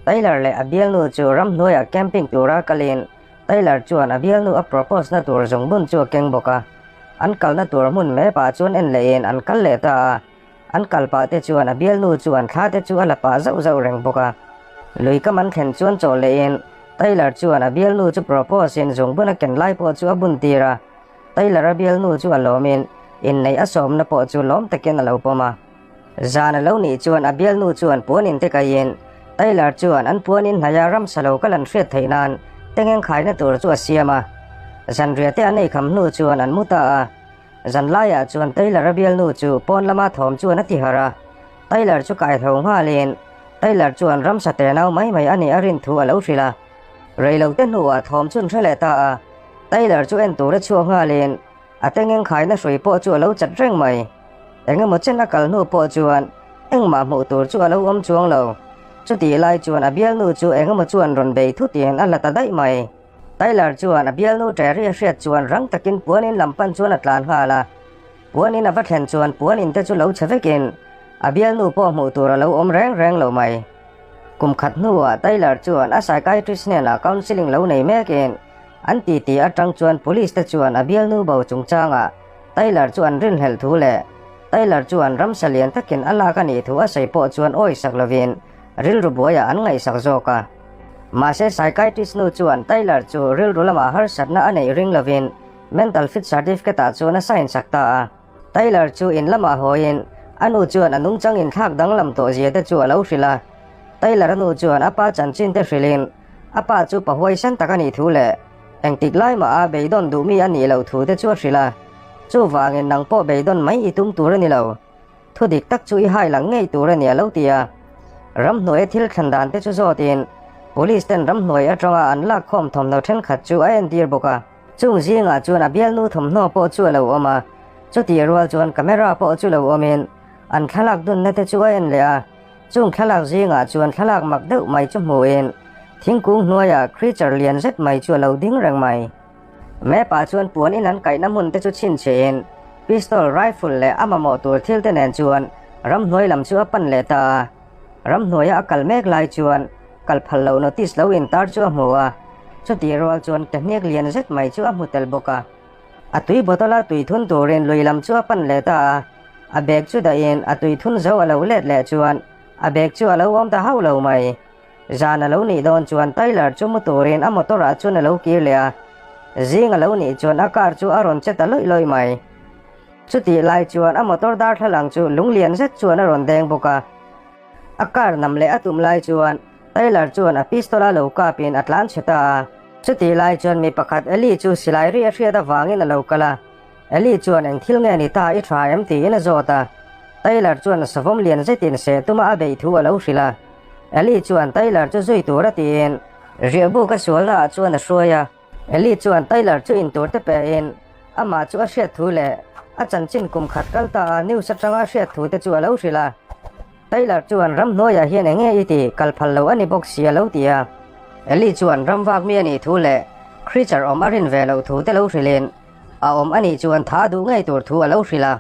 Taylor le abial nu chu ram noya camping tura kalin Taylor chuan abial nu a propose na tur jong bun chu keng boka an kal na tur mun me pa chuan en lein an kal le ta an kal pa te chuan abial nu chuan thla te chu ala pa zau zau reng boka lui ka man khen chuan chaw lein Taylor chuan abial nu chu propose in jong bun a ken lai po chu abun tira Taylor abial nu chu alomin in nei asom na po chu lom taken alo poma zana lo ni chuan abial nu chuan puanin te kayin Taylor chuan an puanin haya ram salo kalan hriat theinan tengeng khai na tur chu asiama zan ria te anei kham nu chuan an muta a zan laya chuan Taylor abial nu chu pon lama thom chuan ati hara Taylor chu kai thong ha len Taylor chuan ram sa te nau mai mai ani arin thu alo thrila reilo te nu a thom chun threle ta a Taylor chu en tur chu nga len atengeng khai na soi po chu alo chat reng mai enga mo chen akal nu po chuan engma mu tur chu alo om chuang lo chu ti lai chuan abial nu chu enga mo chuan ron bei thu tien ala ta dai mai Taylor chuan abial nu te ria hriat chuan rang takin puanin lampan chuan atlan hala puanin avat hen chuan puanin te chu lo chavekin abial nu po mu tur alo om reng reng lo mai kum khat nu a Taylor chuan a psychiatrist ne na counseling lo nei mekin an ti atang chuan police te chuan abial nu bo chung changa Taylor chuan rin hel thu le Taylor chuan ram salian takin ala ka ni thu a sei po chuan oi saklovin ril ru boya an ngai sak zoka ma se psychiatrist nu chuan Taylor chu ril rulama har satna anei ring lovin mental fit certificate ta chuan a sign sakta a Taylor chu in lama hoin anu chuan anung changin thak dang lam to je te chu alo hrila Taylor anu chuan apa chanchin te hrilin apa chu pahoi san takani thu le engtik lai ma a beidon du mi ani lo thu te chu hrila chu wangin nang po beidon mai itum tur ani lo thu dik tak chu I hai lang ngei tur ani lo tia ram noi thil khandan te chu zotin police ten ram noi atronga an la khom thom no then khat chu a en dir boka chung zinga chuan abial nu thom no po chu lo oma chu ti rual chuan camera po chu lo omin an khalak dun na te chu a en le a chung khalak zinga chuan khalak mak deuh mai chu muin thingkung hnuaya creature lian zet mai chu lo ding rang mai me pa chuan puan in an kai na mun te chu chin chen pistol rifle le amamo tur thil te nen chuan ram hnoi lam chu apan le ta ram hnuaya akal mek lai chuan kal phal lo notice lo in tar chu hmuwa chu ti rol chuan technique lian zet mai chu amutel boka atui botola tui thun turin luilam chu apan le ta a bag chu da in atui thun zo alo let le chuan a bag chu alo om ta hau lo mai zana lo ni don chuan Taylor chu muturin a motora chu na lo kir le a zinga lo ni chuan a car chu aron cheta loi loi mai chu ti lai chuan a motor dar thalang chu lunglian zet chuan a ron deng boka a car nam le atum lai chuan Taylor chuan a pistola lo kapin atlan cheta chu ti lai chuan mi pakhat eli chu silai ri a hriat awangin a lo kala eli chuan eng thil nge ni ta I try am ti in a zota Taylor chuan savom lian zetin se tuma a bei thu a lo hrila eli chuan Taylor chu zui tur atin riabu ka sualna chuan a hruaya eli chuan Taylor chu in tur te pe in ama chu a hriat thu le a chanchin kum khat kalta new satanga hriat thu te chu a lo hrila Taylor chuan ram hnuaya hian enge iti kalphal lo ani box sia lo tia eli chuan ram wak mi ani thu le creature om arin ve lo thu te lo hrilin a om ani chuan tha du ngai tur thu a lo hrila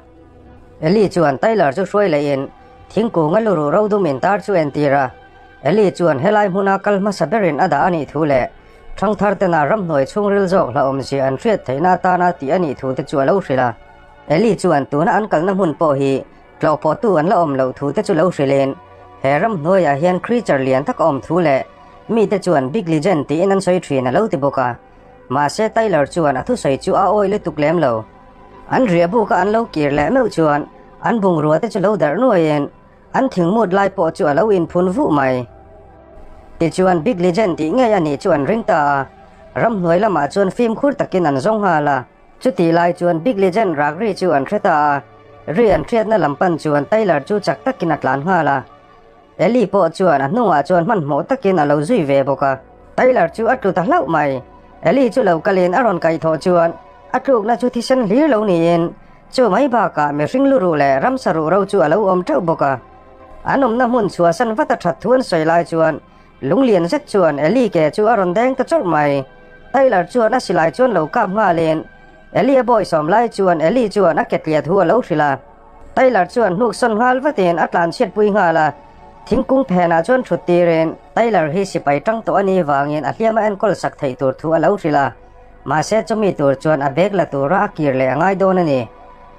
eli chuan Taylor chu hroi le in thingkung a luru ro du min tar chu en tira eli chuan helai hmuna kalma saberin ada ani thu le thang thar te na ram hnoi chung ril jok la om si an hriat theina ta na ti ani thu te chu a lo hrila eli chuan tuna an kal na hmun po hi tlo po tu an la om lo thu te chu lo hrilen he ram hnuaya hian creature lian tak om thu le mi te chuan big legend ti in an soi thin a lo ti boka ma se Taylor chuan a thu soi chu a oi le tuklem lo an ria bu ka an lo kir le meu chuan an bung ruwa te chu lo dar nuayen an thingmut lai po chu a lo in phun vu mai ti chuan big legend ti nge ani chuan ringta ram hnuai lama chuan film khur takin an zong hala chu ti lai chuan big legend rak ri chu an threta ri an thriat na lampan chuan Taylor chu chak takin atlan hala eli po chuan a hnunga chuan man mo takin a lo zui ve boka Taylor chu atlu ta hlau mai eli chu lo kalin aron kai tho chuan atluk na chu thisan hlir lo ni in chu mai ba ka me ring luru le ram saru ro chu a lo om thau boka anom na mun chua san vata that thuan soi lai chuan lunglian zet chuan eli ke chu aron deng ta chor mai Taylor chuan a silai chuan lo kap nga len eli a boy som lai chuan eli chuan a ket lia thu a lo hrila Taylor chuan hnuk son ngal vatin atlan chiat pui nga la thingkung phena chuan thutti ren Taylor hi sipai tang to ani wangin a hliama en kol sak thei tur thu alo rila ma se chumi tur chuan a bek la tura a kir le angai don ani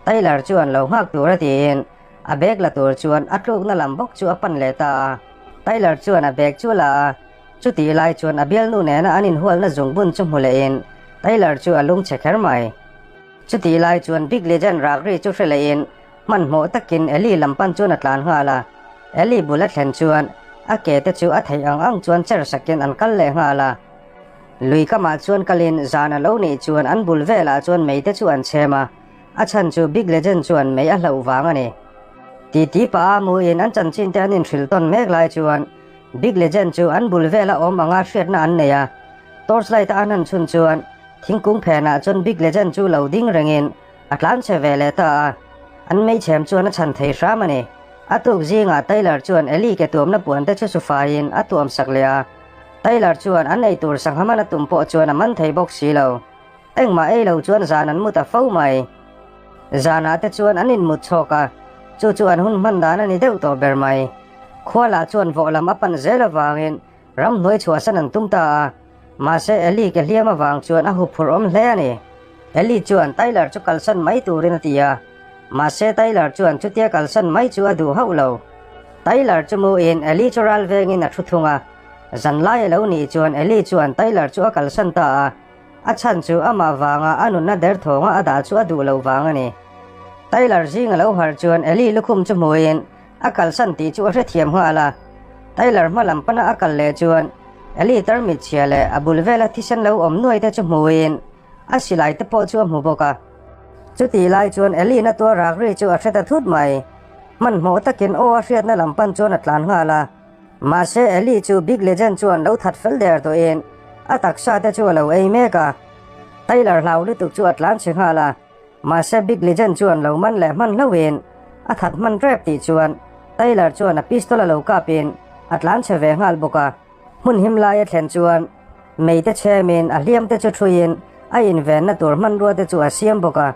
Taylor chuan lo ngak tura tin a bek la tur chuan atluk na lambok chu apan le ta Taylor chuan a bek chu la chuti lai chuan a bial nu ne na anin hual na zungbun chu mulein Taylor chu alung chekher mai chuti lai chuan big legend rakri chu hrelein man mo takin Eli lampan chuan atlan ngala Eli bulat hlen chuan a ke te chu a thei ang chuan cher sakin an kal le ngala lui kama chuan kalin zana lo ni chuan an bul vela chuan mei te chu an chema a chan chu big legend chuan mei a hlo wang ani ti pa mu in an chan chin te anin thril ton mek lai chuan big legend chu an bul vela om anga hriat na an neya torchlight anan chun chuan thingkung phena chuan big legend chu lo ding rengin atlan che vele ta an mei chem chuan a chan thei hram ani atuk zinga Taylor chuan Eli ke tuam na puan te chu sufain atuam saklea Taylor chuan an ei tur sang hamana tumpo chuan a man thei bok silo engma ei lo chuan zan an muta fo mai zana te chuan anin mut choka chu chuan hun man dan ani deuh to ber mai khwala chuan volam apan zela wangin ram noi chua san an tumta ma se Eli ke hliama wang chuan a hu phur om hle ani Eli chuan Taylor chu kalsan mai turin atia ma se Taylor chuan chutia kalsan mai chu adu haulo Taylor chu mu in Eli chural vengin a thuthunga zan lai lo ni chuan Eli chuan Taylor chu kalsan ta a chan chu ama wanga anun na der thonga ada chu adu lo wanga ni Taylor jing lo har chuan Eli lukhum chu mu in a kalsan ti chu a thiam hala Taylor malam pana akal le chuan Eli tarmit chiale abul vela thisan lo om nuai te chu mu in a silai te po chu mu boka chuti lai chuan Eli na to rakri chu a theta thut mai man mo takin o a hriat na lampan chuan atlan ngala ma se Eli chu big legend chuan lo that fel der to in a taksha te chu lo ei meka Taylor hlau lu tuk chu atlan che ngala ma se big legend chuan lo man le man lo in a that man rep ti chuan Taylor chuan a pistol lo kapin atlan che ve ngal boka mun him lai a thlen chuan mei te chemin a hliam te chu thuin a in ven na tur man ro te chu a siam boka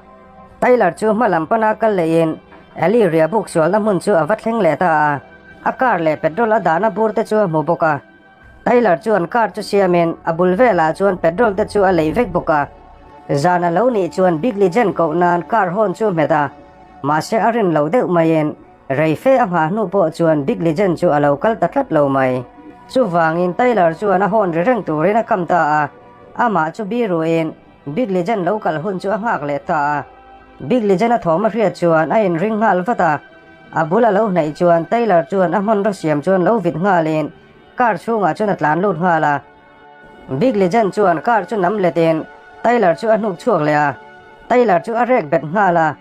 Taylor chu malam pana kal lein Eli ria buk chol na mun chu avat thleng le ta a kar le petrol a dana bur te chu mu boka Taylor chuan kar chu siamin abul vela chuan petrol te chu a lei vek boka zana lo ni chuan big legend ko nan kar hon chu meta ma se arin lo deuh mayen rei fe anga nu po chuan big legend chu a lo kal ta thlat lo mai chu wangin Taylor chuan a hon reng turin a kam ta ama chu bi ruin big legend local hun chu a ngak le ta big legend a thoma hriat chuan a in ring ngal vata abula lo nei chuan Taylor chuan a mon ro siam chuan lo vit ngalin kar chunga chuan atlan lut ngala big legend chuan kar chu nam letin Taylor chu a nuk chuak le Taylor chu a rek bet ngala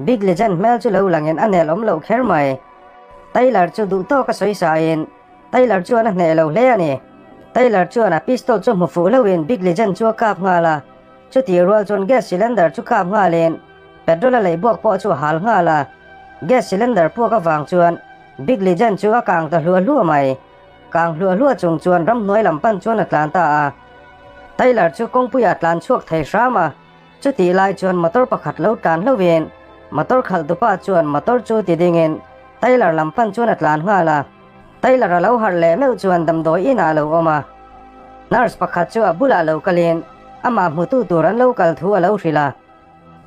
big legend mel chu lo langin anel om lo kher mai Taylor chu du to ka soi sa in Taylor chuan a hne lo le ani Taylor chuan a pistol chu mu fu lo in big legend chu kap ngala chu ti rol chuan gas cylinder chu kap ngalin petrol lei buak po chu hal ngala gas cylinder po ka wang chuan big legend chu a kang ta hlu mai kang hlu chung chuan ram noi lampan chuan atlanta Taylor chu kongpui atlan chuak thei rama chu ti lai chuan motor pakhat lo tan lo ven motor khal tu pa chuan motor chu ti dingin Taylor lampan chuan atlan ngala Taylor lo har le meu chuan dam doi ina lo oma nurse pakhat chu abula lo kalin ama mutu turan lo kal thu lo hrila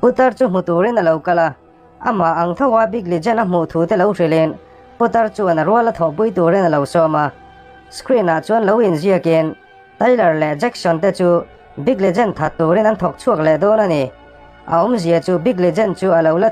putar chu muturin lo kala ama ang thawa big legend a mu thu te lo hrilen putar chuan rola thobui turin lo soma screen a chuan lo in ziaken Taylor le Jackson te chu big legend that turin an thok chuak le don ani a zia chu big legend chu alo la